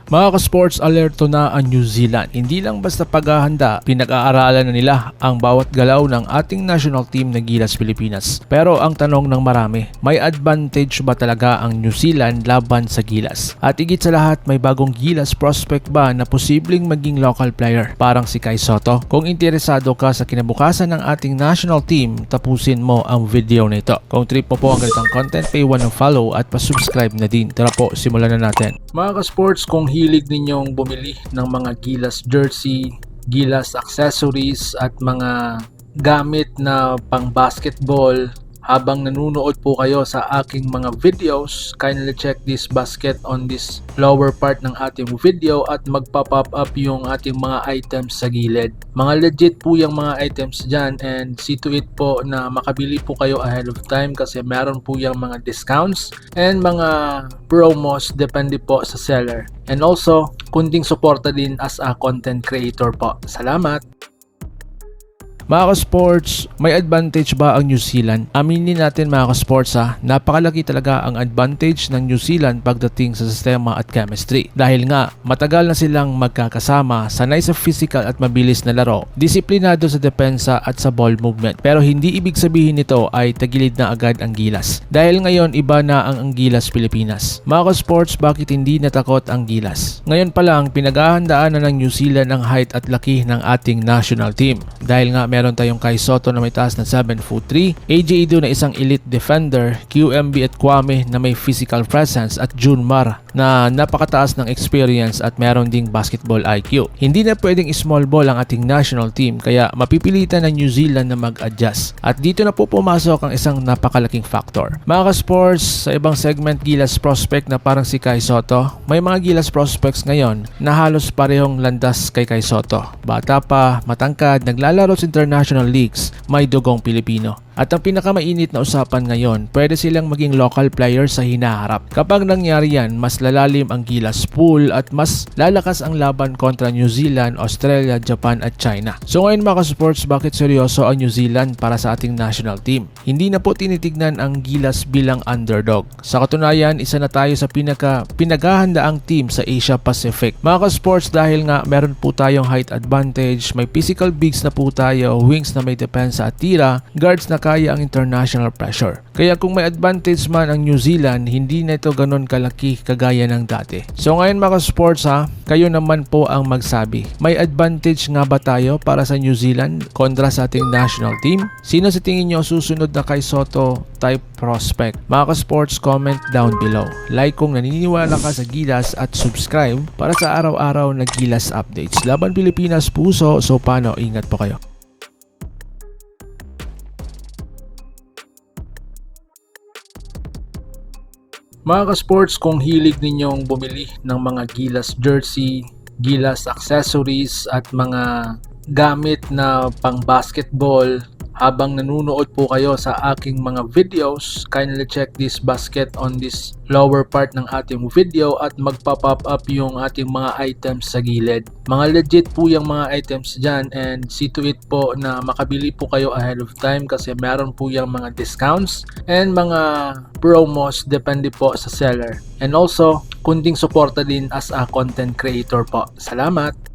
Mga ka-sports, alerto na ang New Zealand. Hindi lang basta paghahanda, pinag-aaralan na nila ang bawat galaw ng ating national team na Gilas Pilipinas. Pero ang tanong ng marami, may advantage ba talaga ang New Zealand laban sa Gilas? At higit sa lahat, may bagong Gilas prospect ba na posibleng maging local player parang si Kai Sotto? Kung interesado ka sa kinabukasan ng ating national team, tapusin mo ang video na ito. Kung trip mo po ang ganitong content, pay one ng follow at pa-subscribe na din. Tara po, simulan na natin. Mga ka-sports, kung hilig ninyong bumili ng mga Gilas jersey, Gilas accessories at mga gamit na pang basketball habang nanunood po kayo sa aking mga videos, kindly check this basket on this lower part ng ating video at magpa-pop up yung ating mga items sa gilid. Mga legit po yung mga items dyan and see to it po na makabili po kayo ahead of time kasi meron po yung mga discounts and mga promos depende po sa seller. And also, kunting suporta din as a content creator po. Salamat! Mga ka-sports, may advantage ba ang New Zealand? Aminin natin mga ka-sports napakalaki talaga ang advantage ng New Zealand pagdating sa sistema at chemistry. Dahil nga, matagal na silang magkakasama, sanay sa physical at mabilis na laro, disiplinado sa depensa at sa ball movement. Pero hindi ibig sabihin nito ay tagilid na agad ang Gilas. Dahil ngayon, iba na ang Gilas Pilipinas. Mga ka-sports, bakit hindi natakot ang Gilas? Ngayon pa lang, pinaghahandaan na ng New Zealand ang height at laki ng ating national team. Dahil nga, meron tayong Kai Sotto na may taas na 7'3", AJ Ido na isang elite defender, QMB at Kwame na may physical presence at Junmar na napakataas ng experience at meron ding basketball IQ. Hindi na pwedeng small ball ang ating national team kaya mapipilitan ng New Zealand na mag-adjust. At dito na po pumasok ang isang napakalaking factor. Mga ka-sports, sa ibang segment Gilas prospect na parang si Kai Sotto, may mga Gilas prospects ngayon na halos parehong landas kay Kai Sotto. Bata pa, matangkad, naglalaro sa international leagues, may dugong Pilipino. At ang pinakamainit na usapan ngayon, pwede silang maging local player sa hinaharap. Kapag nangyari yan, mas lalalim ang Gilas pool at mas lalakas ang laban kontra New Zealand, Australia, Japan at China. So ngayon mga ka-sports, bakit seryoso ang New Zealand para sa ating national team? Hindi na po tinitignan ang Gilas bilang underdog. Sa katunayan, isa na tayo sa pinaghahandaang team sa Asia Pacific. Mga ka-sports, dahil nga meron po tayong height advantage, may physical bigs na po tayo, wings na may depensa at tira, guards na kaya ang international pressure. Kaya kung may advantage man ang New Zealand, hindi na ito ganon kalaki kagaya ng dati. So ngayon mga sports kayo naman po ang magsabi. May advantage nga ba tayo para sa New Zealand kontra sa ating national team? Sino sa tingin nyo susunod na Kai Sotto type prospect? Mga ka-sports, comment down below. Like kung naniniwala ka sa Gilas at subscribe para sa araw-araw na Gilas updates. Laban Pilipinas puso, so paano? Ingat po kayo. Mga ka-sports, kung hilig ninyong bumili ng mga Gilas jersey, Gilas accessories at mga gamit na pang basketball habang nanunood po kayo sa aking mga videos, kindly check this basket on this lower part ng ating video at magpa-pop up yung ating mga items sa gilid. Mga legit po yung mga items dyan and see to it po na makabili po kayo ahead of time kasi meron po yung mga discounts and mga promos depende po sa seller. And also, kunting suporta din as a content creator po. Salamat!